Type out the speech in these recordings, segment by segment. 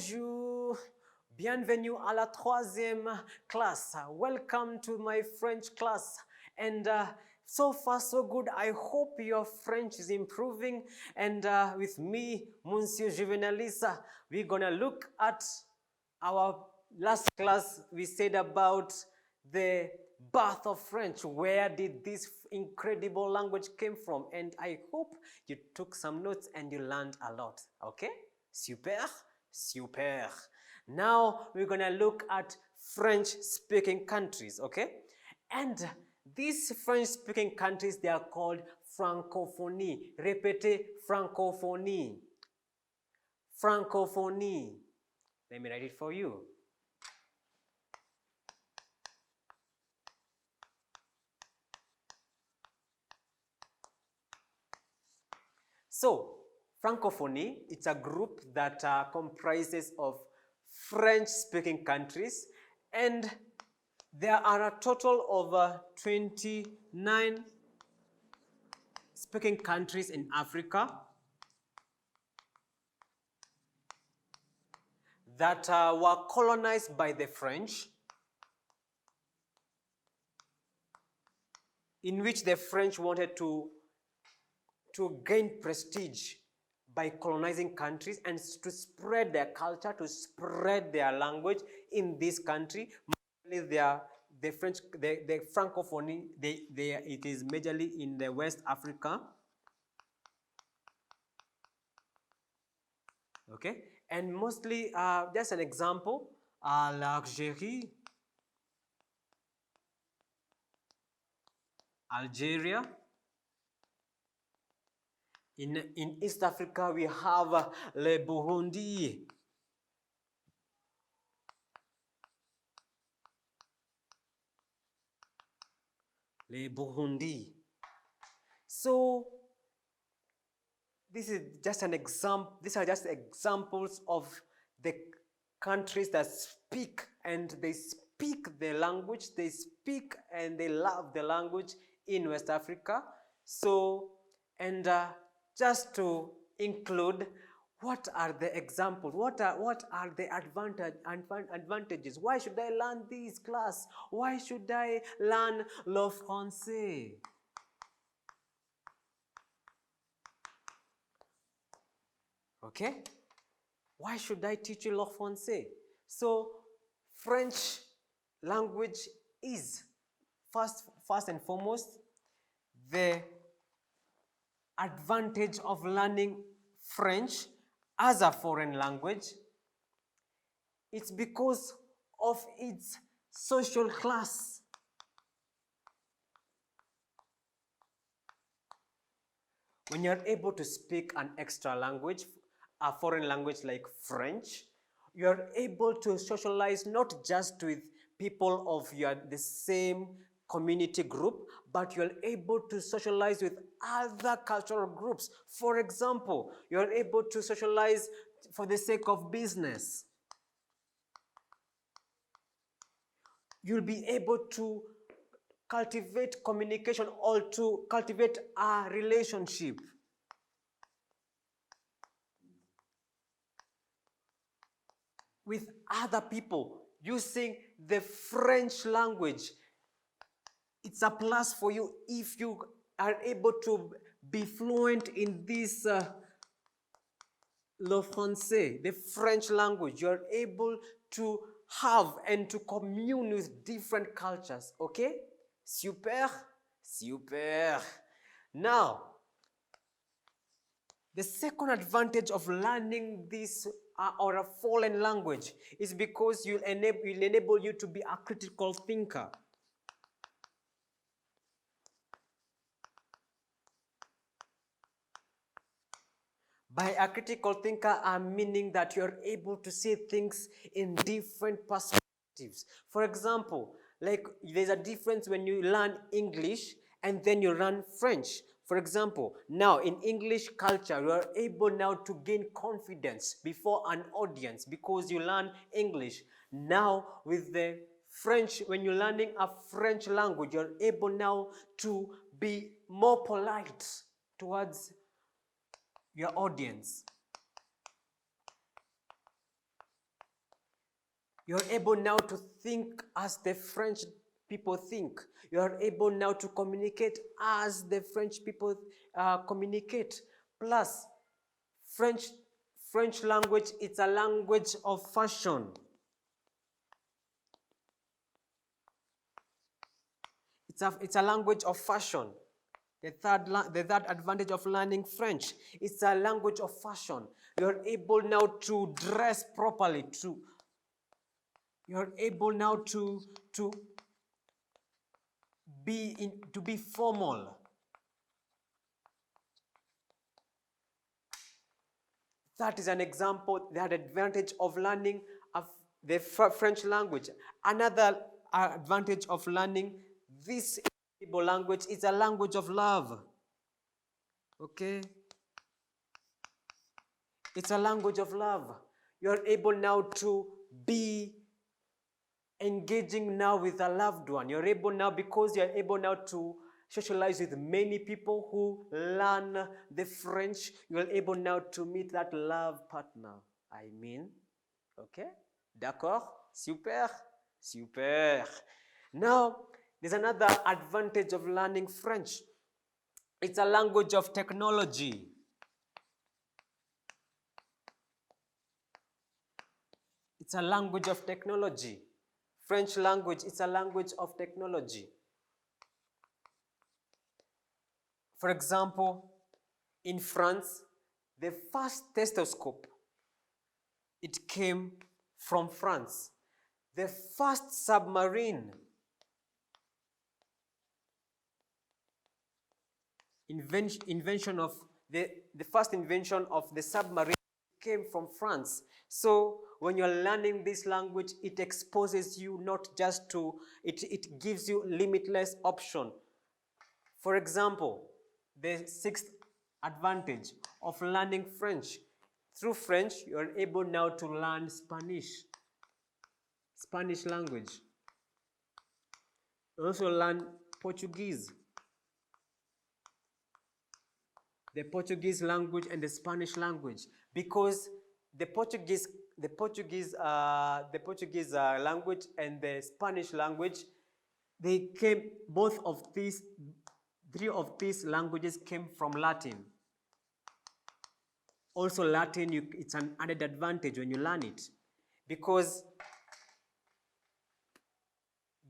Bonjour, bienvenue à la troisième classe. Welcome to my French class. And so far so good. I hope your French is improving. And with me, Monsieur Juvenalisa, we're gonna look at our last class. We said about the birth of French. Where did this incredible language came from? And I hope you took some notes and you learned a lot. Okay? Super, super. Now we're gonna look at French-speaking countries, okay? And these French-speaking countries, they are called francophonie. Répétez, francophonie. Francophonie. Let me write it for you. So, Francophonie, it's a group that comprises of French-speaking countries, and there are a total of 29 speaking countries in Africa that were colonized by the French, in which the French wanted to gain prestige by colonizing countries and to spread their culture, to spread their language in this country. The French, the Francophonie, it is majorly in the West Africa. Okay, and mostly, just an example, l'Algérie, Algeria. In East Africa, we have le Burundi. Le Burundi. So, this is just an example. These are just examples of the countries that speak, and they speak the language. They speak and they love the language in West Africa. So, and just to include, what are the examples? What are the advantages? Why should I learn this class? Why should I learn le français? Okay? Why should I teach you le français? So, French language is first and foremost the advantage of learning French as a foreign language. It's because of its social class. When you're able to speak an extra language, a foreign language like French, you're able to socialize not just with people of the same community group, but you're able to socialize with other cultural groups. For example, you're able to socialize for the sake of business. You'll be able to cultivate communication or to cultivate a relationship. With other people using the French language. It's a plus for you if you are able to be fluent in this le français, the French language. You're able to have and to commune with different cultures, okay? Super, super. Now, the second advantage of learning this or a foreign language is because you'll enable you to be a critical thinker. By a critical thinker, I'm meaning that you're able to see things in different perspectives. For example, like there's a difference when you learn English and then you learn French. For example, now in English culture, you are able now to gain confidence before an audience because you learn English. Now with the French, when you're learning a French language, you're able now to be more polite towards your audience. You're able now to think as the French people think. You're able now to communicate as the French people communicate. Plus, French language, it's a language of fashion. It's a language of fashion. The third advantage of learning French, it's a language of fashion. You're able now to dress properly. You're able now to be formal. That is an example, the advantage of learning of the French language. Another advantage of learning this language is a language of love. Okay? It's a language of love. You're able now to be engaging now with a loved one. You're able now, because you're able now to socialize with many people who learn the French, you're able now to meet that love partner. Okay? D'accord? Super? Super. Now, there's another advantage of learning French. It's a language of technology. It's a language of technology. French language, it's a language of technology. For example, in France, the first stethoscope, it came from France. The first submarine, invention of the first invention of the submarine came from France. So when you're learning this language, it exposes you not just to, it gives you limitless option. For example, the sixth advantage of learning French. Through French, you're able now to learn Spanish language. You also learn Portuguese. The Portuguese language and the Spanish language, because the Portuguese language and the Spanish language, they came, three of these languages came from Latin. Also Latin, it's an added advantage when you learn it, because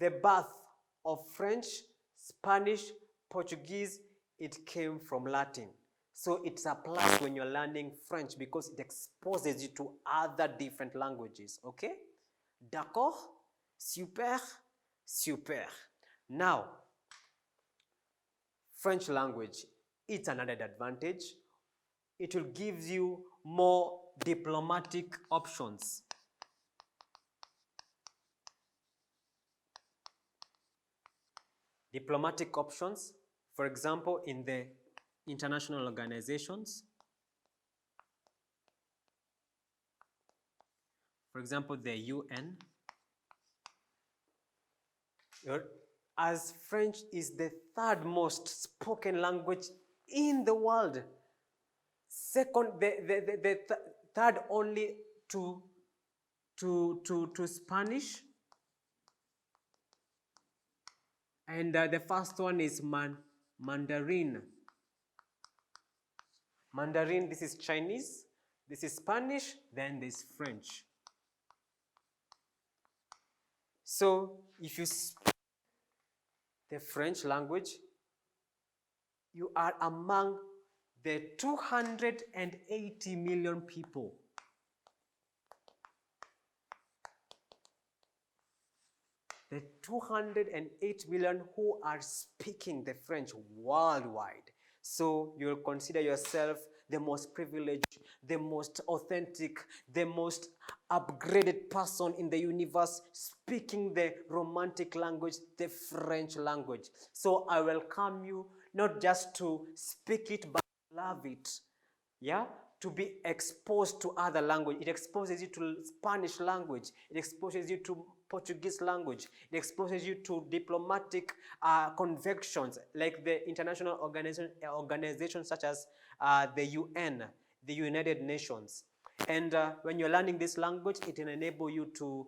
the birth of French, Spanish, Portuguese, it came from Latin. So it's a plus when you're learning French, because it exposes you to other different languages, okay? D'accord? Super? Super. Now, French language, it's another advantage. It will give you more diplomatic options. Diplomatic options, for example, in the international organizations. For example, the UN. As French is the third most spoken language in the world. Second, the third only to Spanish. And the first one is Mandarin. Mandarin, this is Chinese, this is Spanish, then there's French. So if you speak the French language, you are among the 280 million people. The 208 million who are speaking the French worldwide. So you'll consider yourself the most privileged, the most authentic, the most upgraded person in the universe speaking the romantic language, the French language. So I welcome you not just to speak it, but love it. Yeah? To be exposed to other language. It exposes you to Spanish language. It exposes you to Portuguese language. It exposes you to diplomatic conventions like the international organizations such as the UN, the United Nations. And when you're learning this language, it will enable you to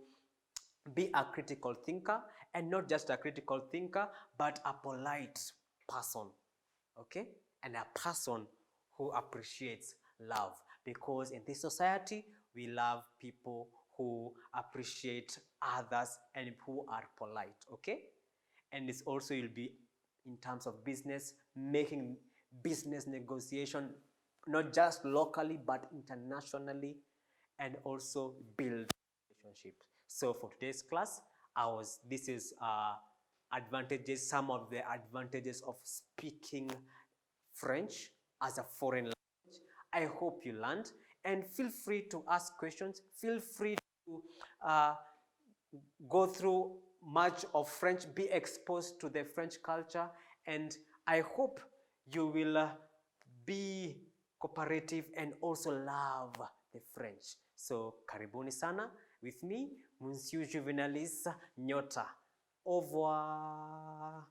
be a critical thinker, and not just a critical thinker, but a polite person, okay? And a person who appreciates love, because in this society, we love people who appreciate others and who are polite, okay? And it's also, you'll be in terms of business, making business negotiation, not just locally, but internationally, and also build relationships. So for today's class, this is advantages, some of the advantages of speaking French as a foreign language. I hope you learned, and feel free to ask questions. Feel free to go through much of French, be exposed to the French culture, and I hope you will be cooperative and also love the French. So karibuni sana with me, Monsieur Juvenalis Nyota. Au revoir.